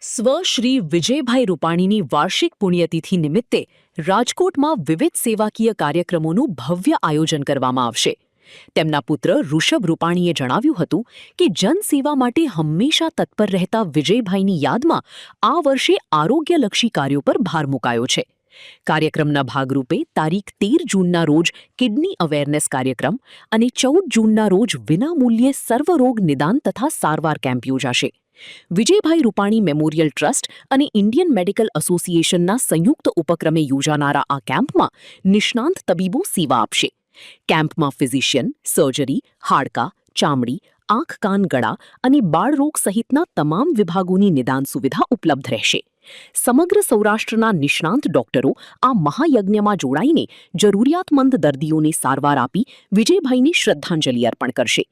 સ્વ શ્રી વિજયભાઈ રૂપાણીની વાર્ષિક પુણ્યતિથિ નિમિત્તે રાજકોટમાં વિવિધ સેવાકીય કાર્યક્રમોનું ભવ્ય આયોજન કરવામાં આવશે. તેમના પુત્ર ઋષભ રૂપાણીએ જણાવ્યું હતું કે જનસેવા માટે હંમેશા તત્પર રહેતા વિજયભાઈની યાદમાં આ વર્ષે આરોગ્યલક્ષી કાર્યો પર ભાર મુકાયો છે. કાર્યક્રમના ભાગરૂપે તારીખ 13 જૂનના રોજ કિડની અવેરનેસ કાર્યક્રમ અને 14 જૂનના રોજ વિનામૂલ્યે સર્વરોગ નિદાન તથા સારવાર કેમ્પ યોજાશે. વિજયભાઈ રૂપાણી મેમોરિયલ ટ્રસ્ટ અને ઇન્ડિયન મેડિકલ એસોસિએશનના સંયુક્ત ઉપક્રમે યોજાનારા આ કેમ્પમાં નિષ્ણાંત તબીબો સેવા આપશે. કેમ્પમાં ફિઝિશિયન, સર્જરી, હાડકાં, ચામડી, આંખ, કાન, ગળા અને બાળરોગ સહિતના તમામ વિભાગોની નિદાન સુવિધા ઉપલબ્ધ રહેશે. સમગ્ર સૌરાષ્ટ્રના નિષ્ણાંત ડોક્ટરો આ મહાયજ્ઞમાં જોડાઈને જરૂરિયાતમંદ દર્દીઓને સારવાર આપી વિજયભાઈને શ્રદ્ધાંજલિ અર્પણ કરશે.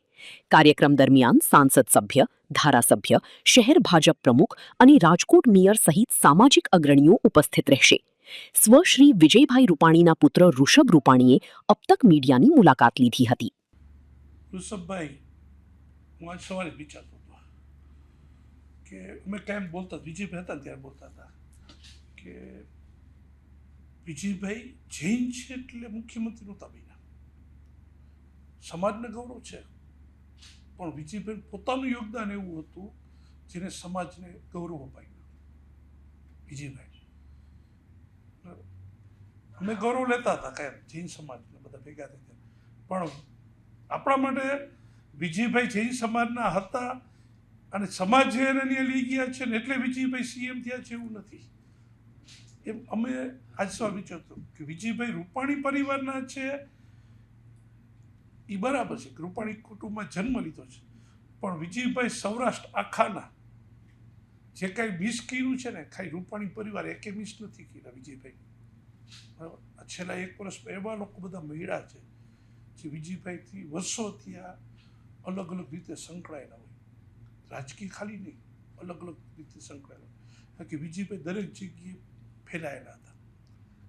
કાર્યક્રમ દરમિયાન સાંસદ સભ્ય, ધારાસભ્ય, શહેર ભાજપ પ્રમુખ અને રાજકોટ મેયર સહિત સામાજિક અગ્રણીઓ ઉપસ્થિત રહેશે. સ્વ શ્રી વિજયભાઈ રૂપાણીના પુત્ર ઋષભ રૂપાણીએ અબ તક મીડિયાની મુલાકાત લીધી હતી. ઋષભભાઈ, હું આજ સવારે વિચારતો હતો કે અમે કાયમ બોલતા, વિજયભાઈ હતા ત્યારે બોલતા હતા કે વિજયભાઈ જૈન છે એટલે મુખ્યમંત્રી નહોતા બન્યા. સમાજને ગૌરવ છે, પણ વિજયભાઈ પોતાનું યોગદાન એવું હતું જેને સમાજને ગૌરવ અપાયું. વિજયભાઈ અમે ગૌરવ લેતા હતા કાયમ, જૈન સમાજને બધા ભેગા થયા, પણ આપણા માટે વિજયભાઈ જૈન સમાજના હતા અને સમાજ એને લઈ ગયા છે ને એટલે વિજયભાઈ સીએમ થયા છે એવું નથી. એમ અમે આજ સવાલ વિચારતો કે વિજયભાઈ રૂપાણી પરિવારના છે એ બરાબર છે, રૂપાણી કુટુંબમાં જન્મ લીધો છે, પણ વિજયભાઈ સૌરાષ્ટ્ર આખાના જે કાંઈ મિસ કર્યું છે ને, ખાલી રૂપાણી પરિવાર એકે મિસ નથી કર્યા વિજયભાઈ. બરાબર, છેલ્લા 1 વર્ષમાં એવા લોકો બધા મળ્યા છે જે વિજયભાઈથી વર્ષોથી આ અલગ અલગ રીતે સંકળાયેલા હોય, રાજકીય ખાલી નહીં, અલગ અલગ રીતે સંકળાયેલા હોય. કારણ કે વિજયભાઈ દરેક જગ્યાએ ફેલાયેલા હતા,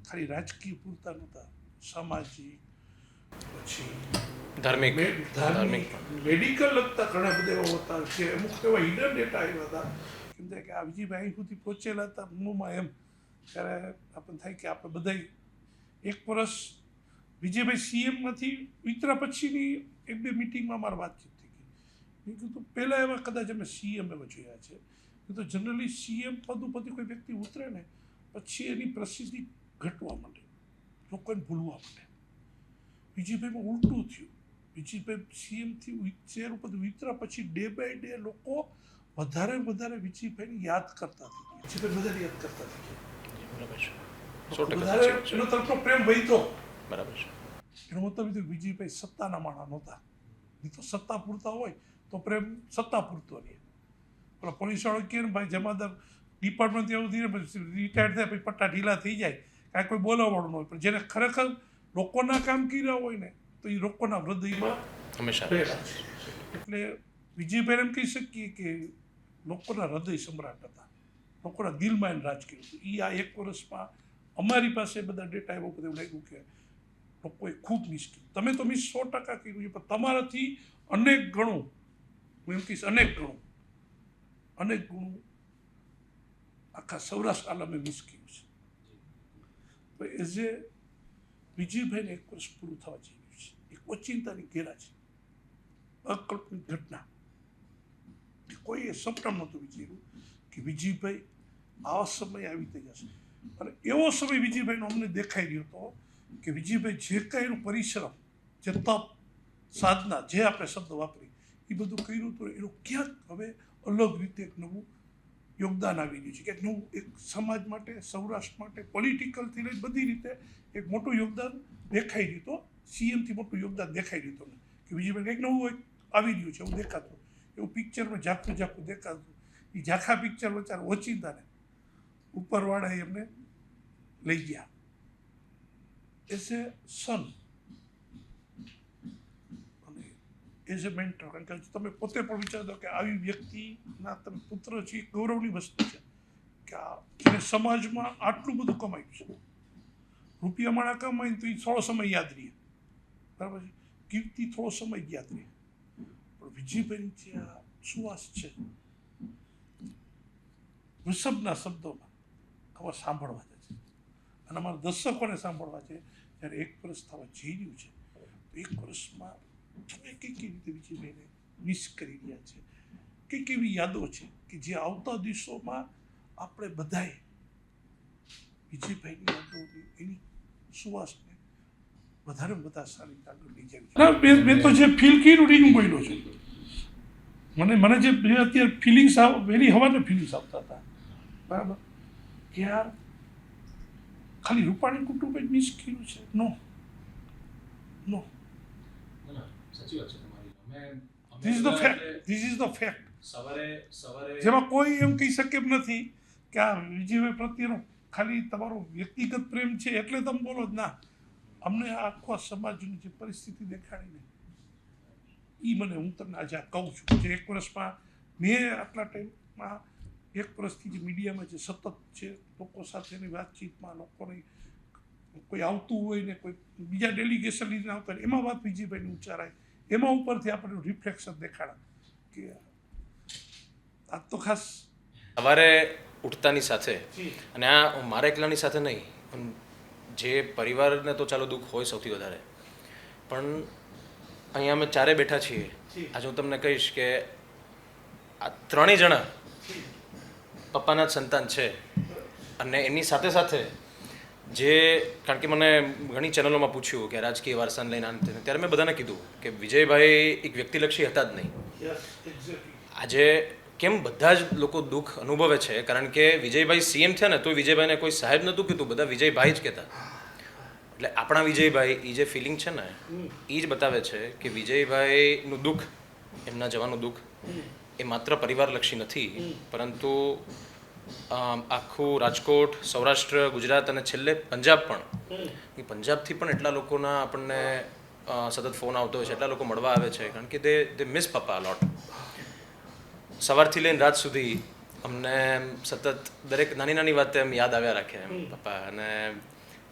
ખાલી રાજકીય પૂરતા નહોતા, સામાજિક, પછી ધાર્મિક, મેડિકલ લગતા ઘણા બધા એવા હતા કે અમુક એવા હિડન ડેટા આવ્યા હતા કેમ કે આ વિજયભાઈ અહીં સુધી પહોંચેલા હતા મૂળમાં. એમ ત્યારે આપણને થાય કે આપણે બધા 1 વર્ષ વિજયભાઈ સીએમમાંથી ઉતર્યા પછીની 1-2 મિટિંગમાં મારી વાતચીત થઈ ગઈ. મેં કીધું પહેલાં એવા કદાચ અમે સીએમ એવા જોયા છે, તો જનરલી સીએમ પદ ઉપરથી કોઈ વ્યક્તિ ઉતરે ને પછી એની પ્રસિદ્ધિ ઘટવા માંડે, લોકોને ભૂલવા માંડે. વિજયભાઈમાં ઉલટું થયું. વિજયભાઈ સીએમથી ચેર ઉપર ઉતર્યા પછી ડે બાય ડે લોકો વધારે વિજયભાઈને યાદ કરતા થઈ ગયા. વિજયભાઈ વધારે યાદ કરતા થઈ ગયા. વધારે એનો તરફનો પ્રેમ વધ્યો. બરાબર છે. એનો મતલબ વિજયભાઈ સત્તાના માણસ નહોતા. નહીં તો સત્તા પૂરતા હોય તો પ્રેમ સત્તા પૂરતો રહે. પેલા પોલીસવાળો કહે ને ભાઈ જમાદાર ડિપાર્ટમેન્ટ એવું ધીરે રિટાયર્ડ થાય પછી પટ્ટા ઢીલા થઈ જાય, કાંઈ કોઈ બોલાવવાનું ન હોય, પણ જેને ખરેખર લોકોના કામ કર્યા હોય ને તો એ લોકોના હૃદયમાં હંમેશા રહેલા છે. એટલે વિજયભાઈ એમ કહી શકીએ કે લોકોના હૃદય સમ્રાટ હતા, લોકોના દિલમાં એને રાજ કર્યું હતું. એ આ 1 વર્ષમાં અમારી પાસે બધા ડેટા એવો બધું લાગ્યું કે લોકોએ ખૂબ મિસ કર્યું. તમે તો મિસ 100% કર્યું છે, પણ તમારાથી અનેક ગણું, હું એમ કહીશ અનેક ગણું આખા સૌરાષ્ટ્ર આલમે મિસ કર્યું છે. તો એઝ એ વિજયભાઈને 1 વર્ષ પૂરું થવા જઈ રહ્યું છે. એક ઓચિંતાની ઘેરા છે, અકલ્પનિત ઘટના. કોઈએ સપના નહોતું વિચાર્યું કે વિજયભાઈ આવા સમય આવી થઈ જશે. અને એવો સમય વિજયભાઈનો અમને દેખાઈ રહ્યો હતો કે વિજયભાઈ જે કાંઈ એનું પરિશ્રમ, જે તપ, સાધના, જે આપણે શબ્દ વાપરી એ બધું કર્યું હતું, એનું ક્યાંક હવે અલગ રીતે એક નવું યોગદાન આવી રહ્યું છે. ક્યાંક નવું એક સમાજ માટે, સૌરાષ્ટ્ર માટે, પોલિટિકલથી લઈને બધી રીતે એક મોટું યોગદાન દેખાઈ રહ્યું હતું. સીએમથી મોટું યોગદાન દેખાઈ રહ્યું હતું કે વિજયભાઈ કંઈક નવું આવી રહ્યું છે એવું દેખાતું. એવું પિક્ચરમાં ઝાખું દેખાતું. એ ઝાખા પિક્ચર વચ્ચે ઓચિંતાને ઉપરવાળાએ એમને લઈ ગયા એઝ એ સન અને એઝ એ મેન્ટર. કારણ કે તમે પોતે પણ વિચારતો કે આવી વ્યક્તિના તમે પુત્ર છે, એ ગૌરવની વસ્તુ છે કે આ સમાજમાં આટલું બધું કમાયું છે. રૂપિયા માણા કમાઈને તો એ થોડો સમય યાદ રહે, બરાબર છે, કીર્તિ થોડો સમય યાદ રહે, પણ વિજયભાઈની જે આ સુવાસ છે વૃષભના શબ્દોમાં આવા સાંભળવા છે અને અમારા દર્શકોને સાંભળવા છે. જ્યારે 1 વર્ષ થવા જઈ રહ્યું છે તો 1 વર્ષમાં તમે કઈ રીતે વિજયભાઈને મિસ કરી રહ્યા છે, કઈ એવી યાદો છે કે જે આવતા દિવસોમાં આપણે બધાએ વિજયભાઈની યાદોની એની સુવાસને વધારે વધારે સારી આગળ લઈ જાય. મેં તો જે ફીલ કર્યું એ હું બોલ્યો છું. મને જે અત્યારે ફિલિંગ્સ વહેલી હવાને ફિલિંગ્સ આવતા હતા, બરાબર, કે યાર ખાલી રૂપાણી કુટુંબે જ મિસ કર્યું છે. નો સાચી વાત છે તમારી. This is the fact, this is the fact. સવારે જેમાં કોઈ એમ કહી શકે એમ નથી કે આ વિજયભાઈ પ્રત્યેનો ખાલી તમારો વ્યક્તિગત પ્રેમ છે એટલે તમે બોલો જ ના. અમને આખો સમાજની જે પરિસ્થિતિ દેખાડીને એ મને, હું તમને આજે આ કહું છું, જે 1 વર્ષમાં મેં આટલા ટાઈમમાં 1 વર્ષથી જે મીડિયામાં જે સતત છે લોકો સાથેની વાતચીતમાં લોકોની કોઈ આવતું હોય ને કોઈ બીજા ડેલિગેશન લઈને આવતા હોય એમાં વાત વિજયભાઈની ઉચ્ચારાય, એમાં ઉપરથી આપણે રિફ્લેક્શન દેખાડા કે આ તો ખાસ સવારે ઉઠતાની સાથે, અને આ મારા એકલાની સાથે નહીં, પણ જે પરિવારને તો ચાલો દુઃખ હોય સૌથી વધારે, પણ અહીંયા અમે ચારે બેઠા છીએ. આજે હું તમને કહીશ કે આ 3 જણા પપ્પાના જ સંતાન છે. અને એની સાથે સાથે જે, કારણ કે મને ઘણી ચેનલોમાં પૂછ્યું કે રાજકીય વારસાને લઈને આને તેને, ત્યારે મેં બધાને કીધું કે વિજયભાઈ એક વ્યક્તિલક્ષી હતા જ નહીં. આજે કેમ બધા જ લોકો દુઃખ અનુભવે છે, કારણ કે વિજયભાઈ સીએમ થયા ને તો વિજયભાઈને કોઈ સાહેબ નહોતું કીધું, બધા વિજયભાઈ જ કહેતા. એટલે આપણા વિજયભાઈ એ જે ફિલિંગ છે ને એ જ બતાવે છે કે વિજયભાઈનું દુઃખ, એમના જવાનું દુઃખ એ માત્ર પરિવારલક્ષી નથી, પરંતુ આખું રાજકોટ, સૌરાષ્ટ્ર, ગુજરાત અને છેલ્લે પંજાબ પણ, એ પંજાબથી પણ એટલા લોકોના આપણને સતત ફોન આવતો હોય છે, એટલા લોકો મળવા આવે છે, કારણ કે દે મિસ પપ્પા લોટ. સવારથી લઈને રાત સુધી અમને સતત દરેક નાની નાની વાતે એમ યાદ આવ્યા રાખે એમ પપ્પા. અને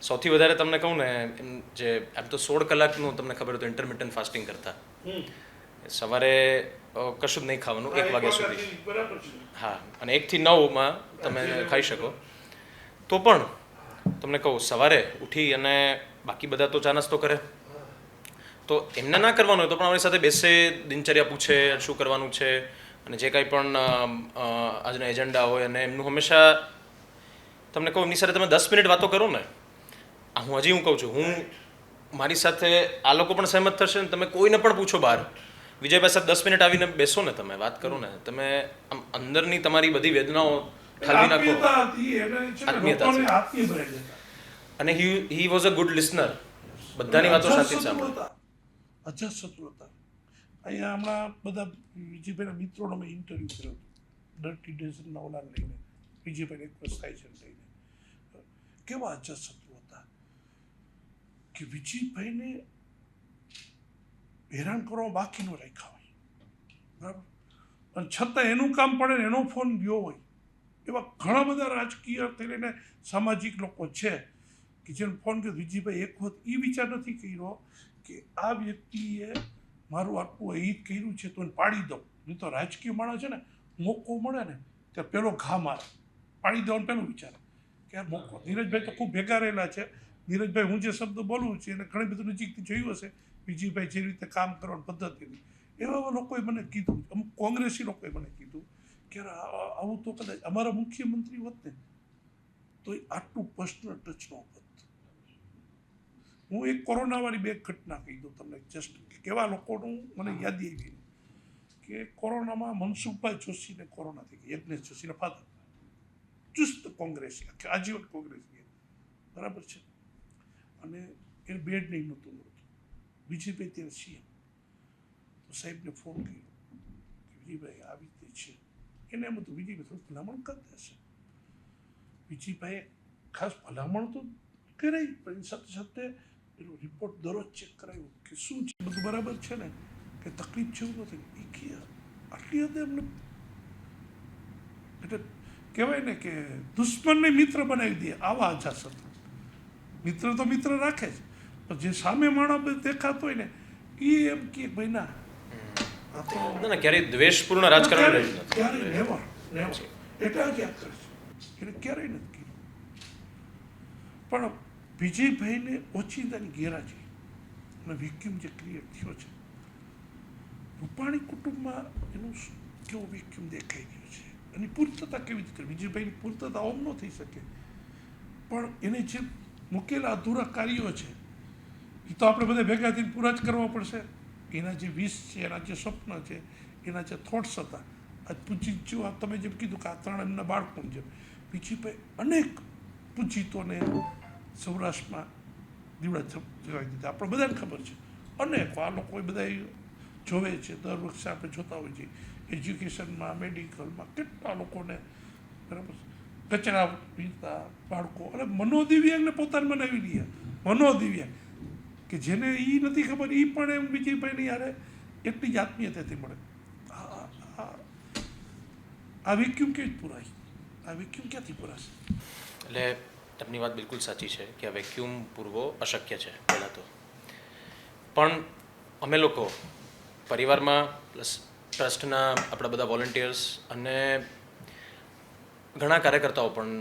સૌથી વધારે તમને કહું ને, એમ જે એમ તો 16 કલાકનું તમને ખબર તો ઇન્ટરમિટન્ટ ફાસ્ટિંગ કરતા. સવારે કશું જ નહીં ખાવાનું 1 વાગ્યા સુધી. હા, અને 1 થી 9 તમે ખાઈ શકો. તો પણ તમને કહું, સવારે ઉઠી અને બાકી બધા તો ચા નાસ્તો કરે, તો એમને ના કરવાનું હોય તો પણ અમારી સાથે બેસે, દિનચર્યા પૂછે શું કરવાનું છે, અને જે કાંઈ પણ આજના એજન્ડા હોય, અને એમનું હંમેશા તમને કહું એમની સાથે તમે 10 મિનિટ વાતો કરો ને, હું કહું છું, હું મારી સાથે આ લોકો પણ સહેમત થશે ને, તમે કોઈને પણ પૂછો બહાર, વિજયભાઈ સાહેબ 10 મિનિટ આવીને બેસો ને, તમે વાત કરો ને, તમે આમ અંદરની તમારી બધી વેદનાઓ ઠાલવી નાખો. આત્મીયતા છે. અને he was a good listener. બધાની વાતો શાંતિથી સાંભળતા. અજાતશત્રુ હતા. અહીંયા હમણાં બધા વિજયભાઈના મિત્રોનો મેં ઇન્ટરવ્યૂ કર્યો હતો, ડર્ટી ડેઝનના ઓલાને લઈને, વિજયભાઈને 1 વર્ષ થાય છે લઈને. કેવા અજાતશત્રુ હતા કે વિજયભાઈને હેરાન કરવા બાકી ન રાખ્યા હોય, બરાબર, અને છતાં એનું કામ પડે ને એનો ફોન ગયો હોય, એવા ઘણા બધા રાજકીય લઈને સામાજિક લોકો છે કે જેનો ફોન કર્યો. વિજયભાઈ એક વખત એ વિચાર નથી કર્યો કે આ વ્યક્તિએ મારું આટલું હિત કર્યું છે તો એને પાડી દઉં. નહીં તો રાજકીય માણસ છે ને, મોકો મળે ને ત્યારે પેલો ઘા મારે, પાડી દેવાનો પેલો વિચાર કે આ મોકો. નીરજભાઈ તો ખૂબ ભેગા રહેલા છે. નીરજભાઈ હું જે શબ્દ બોલું છું એને ઘણી બધું નજીકથી જોયું હશે, વિજયભાઈ જે રીતે કામ કરવાની પદ્ધતિની. એવા લોકોએ મને કીધું, અમુક કોંગ્રેસી લોકોએ મને કીધું કે આવું તો કદાચ અમારા મુખ્યમંત્રી હોત ને તો આટલું પર્સનલ ટચ ન હોત. હું એક કોરોનાવાળી 2 ઘટના કહી દઉં તમને, જસ્ટ કેવા લોકોનું મને યાદી આવી કે કોરોનામાં મનસુખભાઈ જોશીને કોરોના થઈ ગઈ, યજ્ઞેશ જોશીના ફાધર, ચુસ્ત કોંગ્રેસી, આજીવન કોંગ્રેસી, બરાબર છે, અને એને બેડ નહીં નહોતું મળતું. વિજયભાઈ ત્યારે સીએમ, તો સાહેબને ફોન કર્યો કે વિજયભાઈ આવી રીતે છે. એને એમ હતું વિજયભાઈ થોડું ભલામણ કરતા હશે. વિજયભાઈએ ખાસ ભલામણ તો કરાવી, પણ એની સાથે સાથે એનો રિપોર્ટ દરરોજ ચેક કરાવ્યો કે શું છે, બધું બરાબર છે ને, કે તકલીફ છે એવું નથી. એ કે આટલી હદે એમને, એટલે કહેવાય ને કે દુશ્મનને મિત્ર બનાવી દે, આવા અજાતશત્રુ. મિત્ર તો મિત્ર રાખે જ, પણ જે સામે માણસ દેખાતો હોય ને એ એમ કે ભાઈ ના, ક્યારેય દ્વેષપૂર્ણ રાજકારણ રહ્યું નથી. એટલા ક્યાં કરે છે, એને ક્યારેય નથી કર્યું. પણ વિજયભાઈને ઓચિંતાની ગેરહાજરી અને વેક્યુમ જે ક્રિએટ થયો છે, રૂપાણી કુટુંબમાં એનું કેવો વેક્યુમ દેખાઈ રહ્યો છે, એની પૂર્તતા કેવી રીતે, વિજયભાઈની પૂર્તતા ઓમ ન થઈ શકે, પણ એને જે મૂકેલા અધૂરા કાર્યો છે એ તો આપણે બધા ભેગા થઈને પૂરા જ કરવા પડશે. એના જે વિશ છે, એના જે સ્વપ્ન છે, એના જે થોટ્સ હતા, આજ પૂજિત તમે જેમ કીધું કે આ 3 એમના બાળકોને જેમ વિજયભાઈ અનેક પૂજિતોને સૌરાષ્ટ્રમાં દીવડા જવાઈ દીધા. આપણે બધાને ખબર છે, અનેક આ લોકો બધા જોવે છે, દર વખતે આપણે જોતા હોઈએ છીએ. એજ્યુકેશનમાં, મેડિકલમાં કેટલા લોકોને બરાબર કચરા પીતા બાળકો અને મનોદિવ્યાંગને પોતાને બનાવી લે, મનોદિવ્યાંગ કે જેને એ નથી ખબર એ પણ એમ વિજયભાઈની યારે એટલી જ આત્મીયતાથી મળે. આ વેક્યુમ કેવી પૂરાય, આ વેક્યુમ ક્યાંથી પૂરાશે? એટલે આપની વાત બિલકુલ સાચી છે કે આ વેક્યુમ પૂરવો અશક્ય છે પહેલાં તો. પણ અમે લોકો પરિવારમાં પ્લસ ટ્રસ્ટના આપણા બધા વોલન્ટિયર્સ અને ઘણા કાર્યકર્તાઓ પણ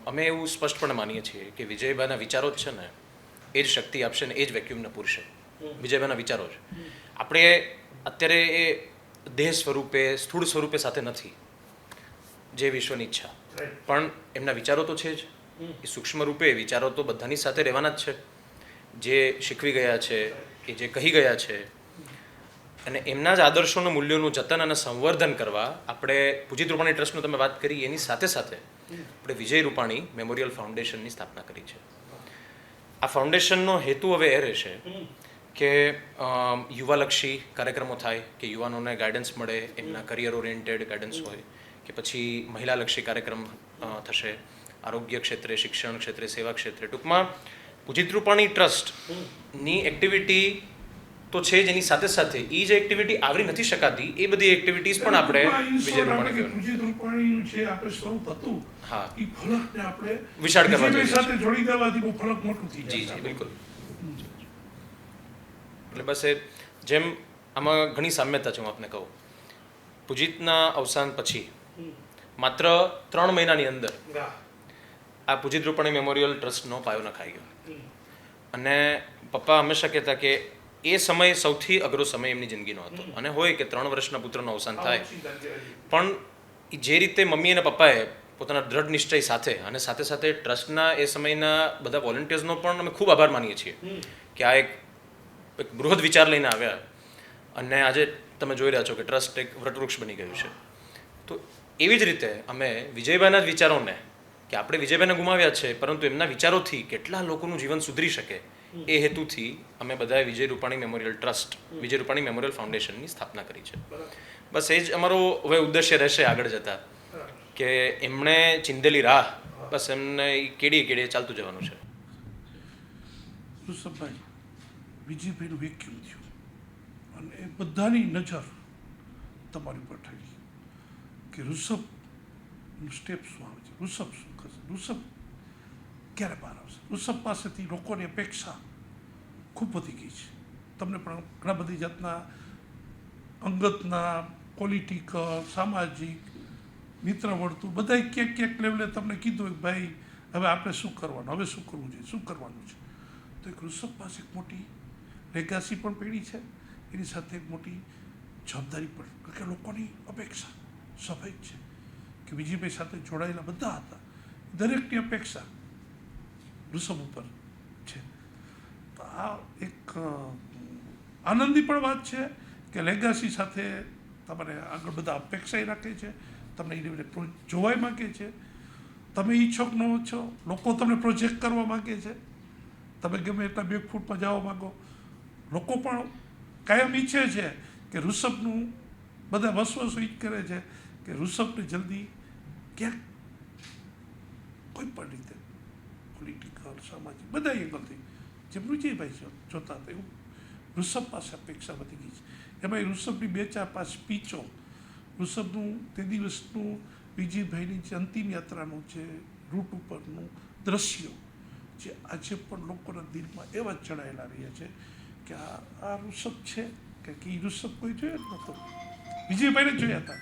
અમે એવું સ્પષ્ટપણે માનીએ છીએ કે વિજયભાઈના વિચારો જ છે ને એ જ શક્તિ આપશે ને એ જ વેક્યુમને પૂરશે. વિજયભાઈના વિચારો જ. આપણે અત્યારે એ દેહ સ્વરૂપે, સ્થૂળ સ્વરૂપે સાથે નથી જે વિશ્વની ઈચ્છા, પણ એમના વિચારો તો છે જ. એ સૂક્ષ્મ રૂપે વિચારો તો બધાની સાથે રહેવાના જ છે. જે શીખવી ગયા છે, એ જે કહી ગયા છે, અને એમના જ આદર્શોનું મૂલ્યોનું જતન અને સંવર્ધન કરવા આપણે પૂજિત રૂપાણી ટ્રસ્ટનું તમે વાત કરી એની સાથે સાથે આપણે વિજય રૂપાણી મેમોરિયલ ફાઉન્ડેશનની સ્થાપના કરી છે. આ ફાઉન્ડેશનનો હેતુ હવે એ રહેશે કે યુવાલક્ષી કાર્યક્રમો થાય, કે યુવાનોને ગાઈડન્સ મળે, એમના કરિયર ઓરિએન્ટેડ ગાઈડન્સ હોય, કે પછી મહિલાલક્ષી કાર્યક્રમ થશે, આરોગ્ય ક્ષેત્રે, શિક્ષણ ક્ષેત્રે, સેવા ક્ષેત્રે. ટૂંકમાં પૂજિત રૂપાણી ટ્રસ્ટની એક્ટિવિટી તો છે જ, એની સાથે સાથે એ જે એક્ટિવિટી આવરી નથી શકાતી એ બધી એક્ટિવિટીઝ પણ આપણે વિજય રૂપાણી પૂજિત રૂપાણીનું છે આપણે સ્વરૂપ હતું, હા, એ ફલકને આપણે વિશાળ કરવા વિજયભાઈ જોઈએ. સાથે જોડી દેવાથી બહુ ફલક મોટું થઈ જી જાય. જી બિલકુલ. એટલે બસ એ જેમ આમાં ઘણી સામ્યતા છે. હું આપને કહું, પૂજિતના અવસાન પછી માત્ર 3 મહિનાની અંદર આ પૂજિત રૂપાણી મેમોરિયલ ટ્રસ્ટનો પાયો નખાઈ ગયો. અને પપ્પા હંમેશા કહેતા કે એ સમય સૌથી અઘરો સમય એમની જિંદગીનો હતો. અને હોય કે 3 વર્ષના પુત્રનું અવસાન થાય, પણ જે રીતે મમ્મી અને પપ્પાએ પોતાના દ્રઢ નિશ્ચય સાથે અને સાથે સાથે ટ્રસ્ટના એ સમયના બધા વોલન્ટિયર્સનો પણ અમે ખૂબ આભાર માનીએ છીએ કે આ એક બૃહદ વિચાર લઈને આવ્યા અને આજે તમે જોઈ રહ્યા છો કે ટ્રસ્ટ એક વટવૃક્ષ બની ગયું છે. તો એવી જ રીતે અમે વિજયભાઈના જ વિચારોને, કે આપણે વિજયભાઈને ગુમાવ્યા છે પરંતુ એમના વિચારોથી કેટલા લોકોનું જીવન સુધરી શકે, એ હેતુથી અમે બધાએ વિજય રૂપાણી મેમોરિયલ ટ્રસ્ટ, વિજય રૂપાણી મેમોરિયલ ફાઉન્ડેશનની સ્થાપના કરી છે. બસ એ જ અમારો હવે ઉદ્દેશ્ય રહેશે આગળ જતા, કે એમણે ચિંધેલી રાહ બસ એમને કેડીએ કેડીએ ચાલતું જવાનું છે. ઋષભભાઈ, વિજયભાઈનું વેક્યુમ થયું અને એ બધાની નજર તમારી ઉપર થઈ કે ઋષભનું સ્ટેપ શું આવે છે, ઋષભ શું કરશે, ઋષભ ક્યારે બહાર આવશે. ઋષભ પાસેથી લોકોની અપેક્ષા ખૂબ વધી ગઈ છે. તમને પણ ઘણા બધી જાતના અંગતના, પોલિટિકલ, સામાજિક, મિત્ર વર્તુળ બધાય ક્યાંક ક્યાંક લેવલે તમને કીધું કે ભાઈ હવે આપણે શું કરવાનું, હવે શું કરવું છે, શું કરવાનું છે. તો એક ઋષભ પાસે એક મોટી લેગાસી પણ પડી છે, એની સાથે એક મોટી જવાબદારી પણ, કારણ કે લોકોની અપેક્ષા સ્વાભાવિક છે કે વિજયભાઈ સાથે જોડાયેલા બધા હતા, દરેકની અપેક્ષા ઋષભ ઉપર છે. તો આ એક આનંદની પણ વાત છે કે લેગાસી સાથે તમારે આગળ બધા અપેક્ષાએ રાખે છે, તમને એને જોવાય માગે છે, તમે ઈચ્છો કે ન છો, લોકો તમને પ્રોજેક્ટ કરવા માગે છે, તમે ગમે એટલા બેકફૂટમાં જવા માગો, લોકો પણ કાયમ ઈચ્છે છે કે ઋષભનું, બધા વસવસો ઈ જ કરે છે કે ઋષભને જલ્દી ક્યાંક કોઈ પણ રીતે પોલિટિકલ, સામાજિક બધા એંગલથી જેમ વિજયભાઈ જોતા હતા એવું ઋષભ પાસે અપેક્ષા વધી ગઈ છે. એમાં ઋષભની 2-4-5 સ્પીચો, ઋષભનું તે દિવસનું વિજયભાઈની જે અંતિમ યાત્રાનું જે રૂટ ઉપરનું દ્રશ્યો જે આજે પણ લોકોના દિલમાં એવા જ ચડાયેલા રહ્યા છે કે આ ઋષભ છે, કે એ ઋષભ કોઈ જોયો જ નહોતો, વિજયભાઈને જોયા હતા.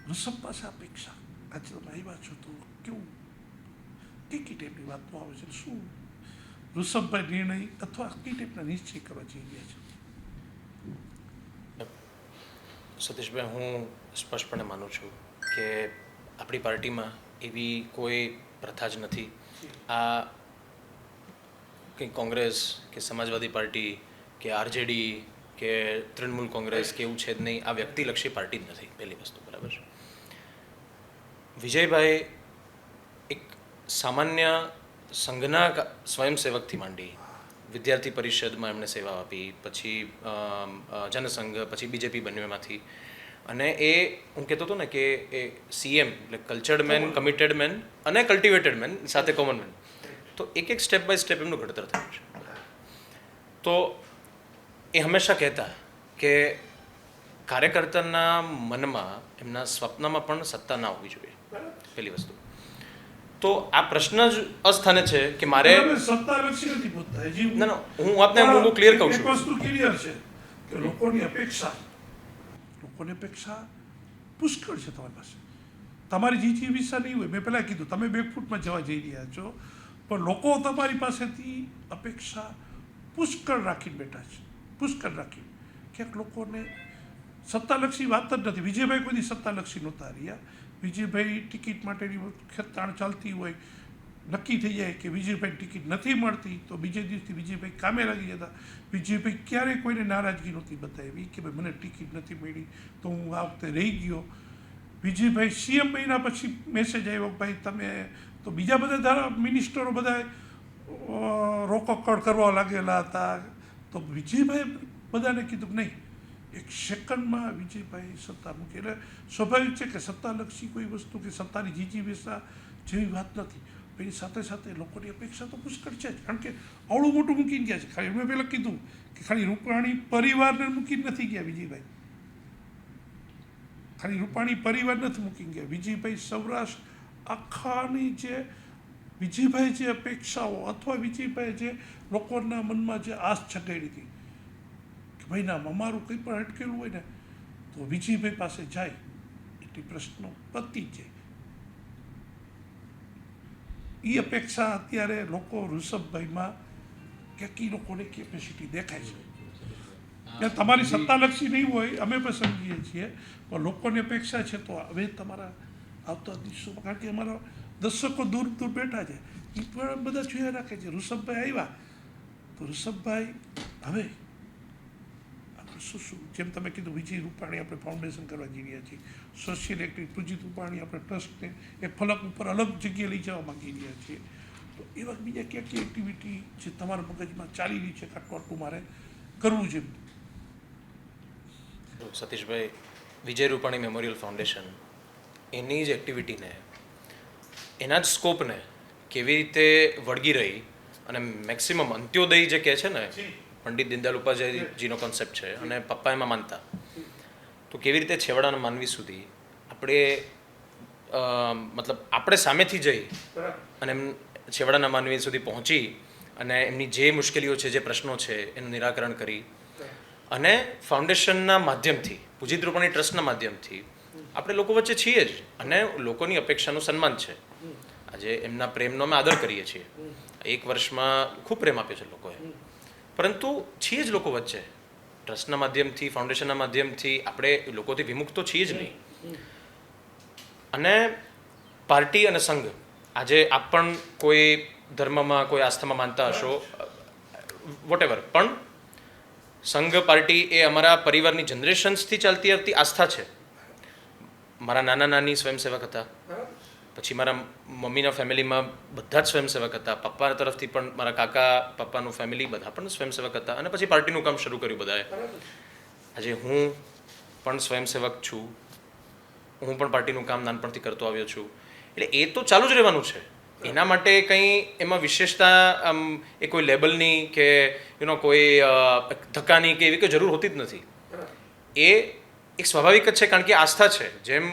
ઋષભ પાસે અપેક્ષા આજે તમે આવ્યા છો તો કેવું કઈ ટાઈપની વાતો આવે છે, શું ઋષભભાઈ નિર્ણય અથવા કઈ ટાઈપના નિશ્ચય કરવા જઈ રહ્યા છે? સતીશભાઈ, હું સ્પષ્ટપણે માનું છું કે આપણી પાર્ટીમાં એવી કોઈ પ્રથા જ નથી. આ કંઈ કોંગ્રેસ કે સમાજવાદી પાર્ટી કે આરજેડી કે તૃણમૂલ કોંગ્રેસ કે એવું છે જ નહીં. આ વ્યક્તિલક્ષી પાર્ટી જ નથી, પહેલી વસ્તુ. બરાબર છે. વિજયભાઈ એક સામાન્ય સંઘના સ્વયંસેવકથી માંડી વિદ્યાર્થી પરિષદમાં એમણે સેવા આપી, પછી જનસંઘ, પછી બીજેપી બન્યું એમાંથી. અને એ હું કહેતો હતો ને કે એ CM એટલે કલ્ચર્ડ મેન, કમિટેડ મેન અને કલ્ટિવેટેડ મેન સાથે કોમન મેન. તો એક સ્ટેપ બાય સ્ટેપ એમનું ઘડતર થયું છે. તો એ હંમેશા કહેતા કે કાર્યકર્તાના મનમાં, એમના સ્વપ્નમાં પણ સત્તા ના હોવી જોઈએ, પહેલી વસ્તુ. તો આ પ્રશ્ન જ અસ્થાને છે કે મારે સત્તાલક્ષી નથી પૂછતા હજી. ના, હું આપને બહુ ક્લિયર કહું છું. એક વસ્તુ ક્લિયર છે કે લોકોની અપેક્ષા પુષ્કળ છે તમારી પાસે. તમારી જીજીવિષા નહીં હોય. મેં પહેલાં કીધું તમે બેકફૂટમાં જવા જઈ રહ્યા છો, પણ લોકો તમારી પાસેથી અપેક્ષા પુષ્કળ રાખીને બેઠા છે, પુષ્કળ રાખીને. ક્યાંક લોકોને સત્તાલક્ષી વાત જ નથી. વિજયભાઈ કોઈ સત્તાલક્ષી નહોતા રહ્યા. વિજયભાઈ ટિકિટ માટેની ખેંચતાણ ચાલતી હોય, નક્કી થઈ જાય કે વિજયભાઈ ટિકિટ નથી મળતી તો બીજે દિવસથી વિજયભાઈ કામે લાગી જતા. વિજયભાઈ ક્યારેય કોઈને નારાજગી નહોતી બતાવી કે ભાઈ મને ટિકિટ નથી મળી તો હું આ વખતે રહી ગયો. વિજયભાઈ CM મહિના પછી મેસેજ આવ્યો, ભાઈ તમે તો બીજા બધા મિનિસ્ટરો બધા રોકકડ કરવા લાગેલા હતા. તો વિજયભાઈ બધાને કીધું કે નહીં, એક સેકન્ડમાં વિજયભાઈ સત્તા મૂકી. એટલે સ્વાભાવિક છે કે સત્તાલક્ષી કોઈ વસ્તુ કે સત્તાની જીજીવિષા જેવી વાત નથી. એની સાથે સાથે લોકોની અપેક્ષા તો પુષ્કળ છે જ, કારણ કે આવડું મોટું મૂકીને ગયા છે. ખાલી મેં પહેલાં કીધું કે ખાલી રૂપાણી પરિવારને મૂકીને નથી ગયા વિજયભાઈ, ખાલી રૂપાણી પરિવાર નથી મૂકીને ગયા વિજયભાઈ. સૌરાષ્ટ્ર આખાની જે વિજયભાઈ જે અપેક્ષાઓ અથવા વિજયભાઈ જે લોકોના મનમાં જે આશ જગાડી હતી કે ભાઈ ના અમારું કંઈ પણ અટકેલું હોય ને તો વિજયભાઈ પાસે જાય એટલી પ્રશ્નો પતી જાય. એ અપેક્ષા અત્યારે લોકો ઋષભભાઈમાં ક્યાંક લોકોને કેપેસિટી દેખાય છે. એટલે તમારી સત્તાલક્ષી નહીં હોય, અમે પણ સમજીએ છીએ, પણ લોકોની અપેક્ષા છે. તો હવે તમારા આવતા દિવસોમાં, કારણ કે અમારા દર્શકો દૂર દૂર બેઠા છે, એ પણ બધા જોયા રાખે છે. ઋષભભાઈ આવ્યા તો ઋષભભાઈ હવે આપણે શું જેમ તમે કીધું વિજય રૂપાણી આપણે ફાઉન્ડેશન કરવા જઈ રહ્યા છીએ, સોશિયલ એક્ટિવિટી પૂજિત રૂપાણી આપણે ટ્રસ્ટને એક ફલક ઉપર અલગ જગ્યાએ લઈ જવા માંગી રહ્યા છીએ. તો એવા બીજા ક્યાંક એક્ટિવિટી જે તમારા મગજમાં ચાલી રહી છે કે આટલું મારે કરવું છે? સતીશભાઈ, વિજય રૂપાણી મેમોરિયલ ફાઉન્ડેશન એની જ એક્ટિવિટીને, એના જ સ્કોપને કેવી રીતે વળગી રહી અને મેક્સિમમ અંત્યોદય જે કહે છે ને, પંડિત દીનદયાળ ઉપાધ્યાયજીનો કોન્સેપ્ટ છે અને પપ્પા એમાં માનતા, તો કેવી રીતે છેવાડાના માનવી સુધી આપણે મતલબ આપણે સામેથી જઈ અને એમ છેવાડાના માનવી સુધી પહોંચી અને એમની જે મુશ્કેલીઓ છે, જે પ્રશ્નો છે એનું નિરાકરણ કરી અને ફાઉન્ડેશનના માધ્યમથી, પૂજિત રૂપાણી ટ્રસ્ટના માધ્યમથી આપણે લોકો વચ્ચે છીએ જ અને લોકોની અપેક્ષાનું સન્માન છે. આજે એમના પ્રેમનો અમે આદર કરીએ છીએ. 1 વર્ષમાં ખૂબ પ્રેમ આપ્યો છે લોકોએ, પરંતુ છીએ જ લોકો વચ્ચે. ટ્રસ્ટના માધ્યમથી, ફાઉન્ડેશનના માધ્યમથી આપણે લોકોથી વિમુખ તો છીએ જ નહીં. અને પાર્ટી અને સંઘ, આજે આપ પણ કોઈ ધર્મમાં, કોઈ આસ્થામાં માનતા હશો, વોટેવર, પણ સંઘ પાર્ટી એ અમારા પરિવારની જનરેશન્સથી ચાલતી આવતી આસ્થા છે. મારા નાના નાની સ્વયંસેવક હતા, પછી મારા મમ્મીના ફેમિલીમાં બધા જ સ્વયંસેવક હતા, પપ્પા તરફથી પણ મારા કાકા પપ્પાનું ફેમિલી બધા પણ સ્વયંસેવક હતા, અને પછી પાર્ટીનું કામ શરૂ કર્યું બધાએ. આજે હું પણ સ્વયંસેવક છું, હું પણ પાર્ટીનું કામ નાનપણથી કરતો આવ્યો છું. એટલે એ તો ચાલુ જ રહેવાનું છે. એના માટે કંઈ એમાં વિશેષતા એ કોઈ લેબલની કે કોઈ ધક્કાની કે એવી કોઈ જરૂર હોતી જ નથી. એ એક સ્વાભાવિક જ છે, કારણ કે આસ્થા છે. જેમ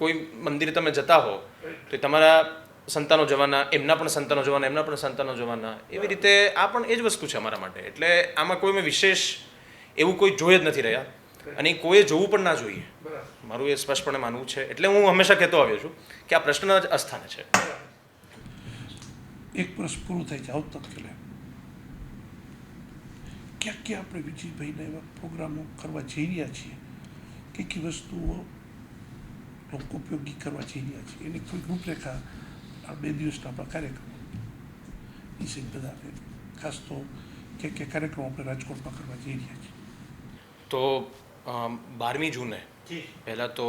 કોઈ મંદિરે તમે જતા હો તો તમારા સંતાનો જવાના, એમના પણ સંતાનો જવાના, એમના પણ સંતાનો જવાના, એવી રીતે આ પણ એ જ વસ્તુ છે અમારા માટે. એટલે આમાં કોઈ મેં વિશેષ એવું કોઈ જોઈ જ નથી રહ્યા અને કોઈએ જોવું પણ ના જોઈએ. મારું એ સ્પષ્ટપણે માનવું છે. એટલે હું હંમેશા કહેતો આવ્યો છું કે આ પ્રશ્ન જ અસ્થાને છે. એક વર્ષ પૂરું થાય છે આવતકાલે ક્યાં ક્યાં આપણે વિજયભાઈના એવા પ્રોગ્રામો કરવા જઈ રહ્યા છીએ, કઈ કઈ વસ્તુઓ લોકો ઉપયોગી કરવા જઈ રહ્યા છીએ, એની કોઈ રૂપરેખા આ 2 દિવસના આપણા કાર્યક્રમો વિશે બધાને ખાસ તો ક્યાં કાર્યક્રમો આપણે રાજકોટમાં કરવા જઈ રહ્યા છીએ. તો 12મી જૂને પહેલાં તો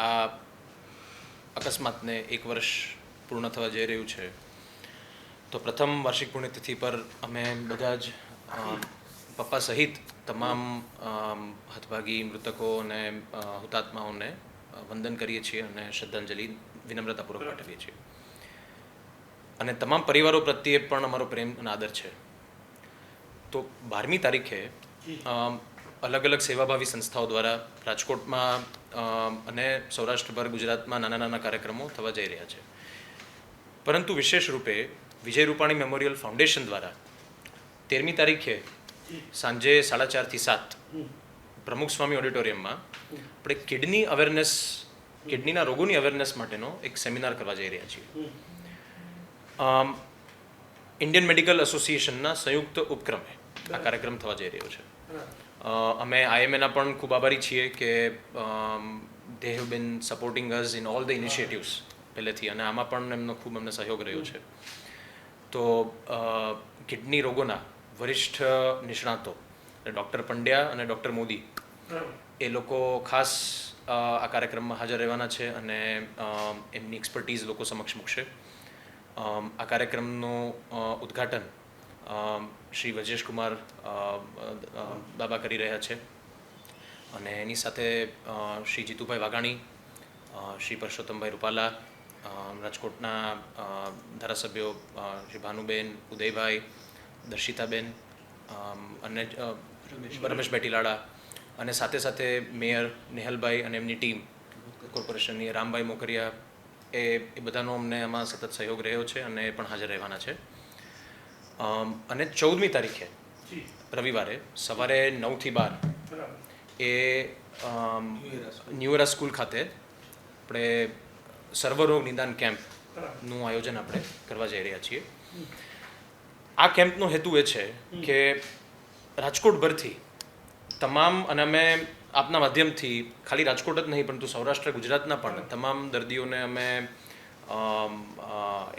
આ અકસ્માતને 1 વર્ષ પૂર્ણ થવા જઈ રહ્યું છે. તો પ્રથમ વાર્ષિક પુણ્યતિથિ પર અમે બધા જ પપ્પા સહિત તમામ હતભાગી મૃતકો અને હુતાત્માઓને વંદન કરીએ છીએ અને શ્રદ્ધાંજલિ વિનમ્રતાપૂર્વક પાઠવીએ છીએ. અને તમામ પરિવારો પ્રત્યે પણ અમારો પ્રેમ અને આદર છે. તો 12મી તારીખે અલગ અલગ સેવાભાવી સંસ્થાઓ દ્વારા રાજકોટમાં અને સૌરાષ્ટ્રભર ગુજરાતમાં નાના નાના કાર્યક્રમો થવા જઈ રહ્યા છે. પરંતુ વિશેષ રૂપે વિજય રૂપાણી મેમોરિયલ ફાઉન્ડેશન દ્વારા 13મી તારીખે સાંજે 4:30 થી 7 પ્રમુખ સ્વામી ઓડિટોરિયમમાં આપણે કિડનીના રોગોની અવેરનેસ માટેનો એક સેમિનાર કરવા જઈ રહ્યા છીએ. ઇન્ડિયન મેડિકલ એસોસિએશનના સંયુક્ત ઉપક્રમે આ કાર્યક્રમ થવા જઈ રહ્યો છે. અમે IMAના પણ ખૂબ આભારી છીએ કે they have been supporting us in all the initiatives પહેલેથી, અને આમાં પણ એમનો ખૂબ અમને સહયોગ રહ્યો છે. તો કિડની રોગોના વરિષ્ઠ નિષ્ણાતો ડૉક્ટર પંડ્યા અને ડૉક્ટર મોદી એ લોકો ખાસ આ કાર્યક્રમમાં હાજર રહેવાના છે અને એમની એક્સપર્ટીઝ લોકો સમક્ષ મૂકશે. આ કાર્યક્રમનું ઉદ્ઘાટન શ્રી વજેશ કુમાર બાબા કરી રહ્યા છે અને એની સાથે શ્રી જીતુભાઈ વાઘાણી, શ્રી પરસોત્તમભાઈ રૂપાલા, રાજકોટના ધારાસભ્યો શ્રી ભાનુબેન, ઉદયભાઈ, દર્શિતાબેન અને રમેશભાઈ ટીલાડા, અને સાથે સાથે મેયર નેહલભાઈ અને એમની ટીમ કોર્પોરેશનની રામભાઈ મોકરિયા, એ બધાનો અમને આમાં સતત સહયોગ રહ્યો છે અને એ પણ હાજર રહેવાના છે. અને 14મી તારીખે રવિવારે સવારે 9 થી 12 એ ન્યુએરા સ્કૂલ ખાતે આપણે સર્વરોગ નિદાન કેમ્પનું આયોજન આપણે કરવા જઈ રહ્યા છીએ. આ કેમ્પનો હેતુ એ છે કે રાજકોટભરથી તમામ, અને અમે આપના માધ્યમથી ખાલી રાજકોટ જ નહીં પરંતુ સૌરાષ્ટ્ર ગુજરાતના પણ તમામ દર્દીઓને અમે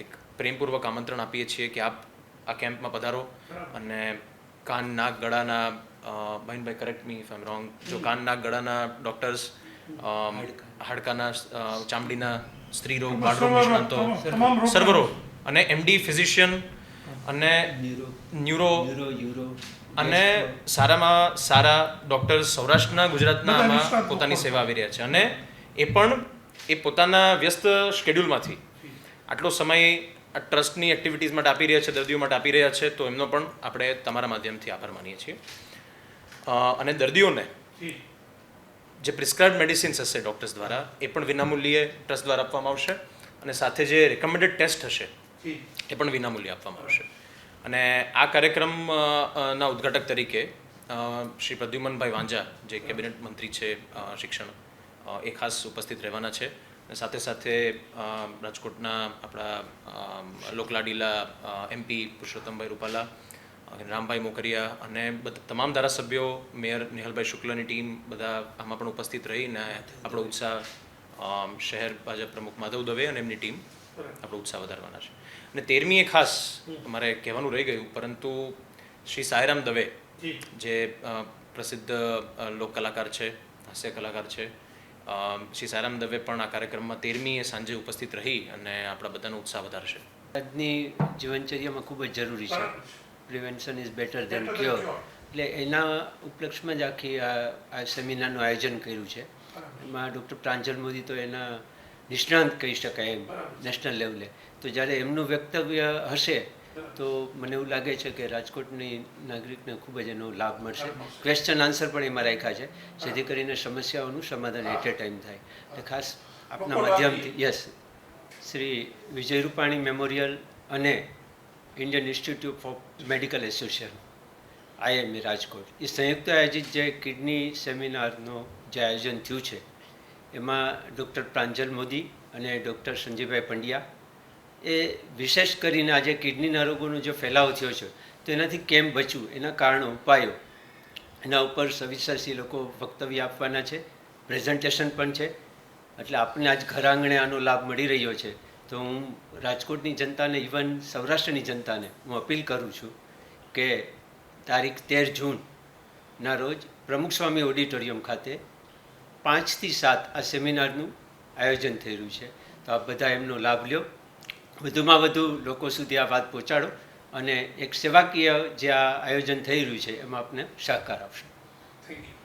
એક પ્રેમપૂર્વક આમંત્રણ આપીએ છીએ કે આપ આ કેમ્પમાં પધારો અને કાન, નાક, ગળાના બહેનભાઈ correct me if I am wrong, જો કાન, નાક, ગળાના ડૉક્ટર્સ, હાડકાના, ચામડીના, સ્ત્રીરોગ, બાળરોગ નિષ્ણાતો, સર્વરોગ અને MD ફિઝિશિયન અને ન્યુરો અને સારામાં સારા ડૉક્ટર્સ સૌરાષ્ટ્રના ગુજરાતના આમાં પોતાની સેવા આવી રહ્યા છે. અને એ પણ એ પોતાના વ્યસ્ત શેડ્યુલમાંથી આટલો સમય આ ટ્રસ્ટની એક્ટિવિટીઝ માટે આપી રહ્યા છે, દર્દીઓ માટે આપી રહ્યા છે. તો એમનો પણ આપણે તમારા માધ્યમથી આભાર માનીએ છીએ. અને દર્દીઓને જે પ્રિસ્ક્રાઇબ્ડ મેડિસિન્સ હશે ડૉક્ટર્સ દ્વારા એ પણ વિનામૂલ્યે ટ્રસ્ટ દ્વારા આપવામાં આવશે, અને સાથે જે રેકમેન્ડેડ ટેસ્ટ હશે એ પણ વિનામૂલ્યે આપવામાં આવશે. અને આ કાર્યક્રમના ઉદ્ઘાટક તરીકે શ્રી પ્રદ્યુમનભાઈ વાંઝા, જે કેબિનેટ મંત્રી છે શિક્ષણ, એ ખાસ ઉપસ્થિત રહેવાના છે. અને સાથે સાથે રાજકોટના આપણા લોકલાડીલા MP પુરુષોત્તમભાઈ રૂપાલા, રામભાઈ મોકરિયા અને તમામ ધારાસભ્યો, મેયર નેહલભાઈ શુક્લની ટીમ બધા આમાં પણ ઉપસ્થિત રહીને આપણો ઉત્સાહ, શહેર ભાજપ પ્રમુખ માધવ દવે અને એમની ટીમ આપણો ઉત્સાહ વધારવાના છે. અને 13મીએ ખાસ મારે કહેવાનું રહી ગયું, પરંતુ શ્રી સાયરામ દવે, જે પ્રસિદ્ધ લોક કલાકાર છે, હાસ્ય કલાકાર છે, શ્રી સાયરામ દવે પણ આ કાર્યક્રમમાં 13મીએ સાંજે ઉપસ્થિત રહી અને આપણા બધાનો ઉત્સાહ વધારશે. આજની જીવનચર્યામાં ખૂબ જ જરૂરી છે. Prevention is better than cure. એટલે એના ઉપલક્ષમાં જ આખી આ સેમિનારનું આયોજન કર્યું છે. એમાં ડૉક્ટર પ્રાંજલ મોદી તો એના નિષ્ણાંત કહી શકાય એમ નેશનલ લેવલે. તો જ્યારે એમનું વક્તવ્ય હશે તો મને એવું લાગે છે કે રાજકોટની નાગરિકને ખૂબ જ એનો લાભ મળશે. ક્વેશ્ચન આન્સર પણ એમાં રાખ્યા છે, જેથી કરીને સમસ્યાઓનું સમાધાન એટ એ ટાઈમ થાય. એટલે ખાસ આપના માધ્યમથી યસ, શ્રી વિજય રૂપાણી મેમોરિયલ અને Indian institute of medical association IMA Rajkot એ સંયુક્ત આયોજિત જે કિડની સેમિનારનું જે આયોજન થયું છે એમાં ડૉક્ટર પ્રાંજલ મોદી અને ડૉક્ટર સંજયભાઈ પંડ્યા એ વિશેષ કરીને આજે કિડનીના રોગોનો જે ફેલાવો થયો છે તો એનાથી કેમ બચવું, એના કારણો, ઉપાયો, એના ઉપર સવિસ્તરથી લોકો વક્તવ્ય આપવાના છે, પ્રેઝન્ટેશન પણ છે. એટલે આપણને આજ ઘર આંગણે આનો લાભ મળી રહ્યો છે. તો હું રાજકોટની જનતાને, ઇવન સૌરાષ્ટ્રની જનતાને હું અપીલ કરું છું કે તારીખ 13 જૂનના રોજ પ્રમુખ સ્વામી ઓડિટોરિયમ ખાતે 5 થી 7 આ સેમિનારનું આયોજન થઈ રહ્યું છે. તો આપ બધા એમનો લાભ લ્યો, વધુમાં વધુ લોકો સુધી આ વાત પહોંચાડો અને એક સેવાકીય જે આ આયોજન થઈ રહ્યું છે એમાં આપને સહકાર આપશો. Thank you.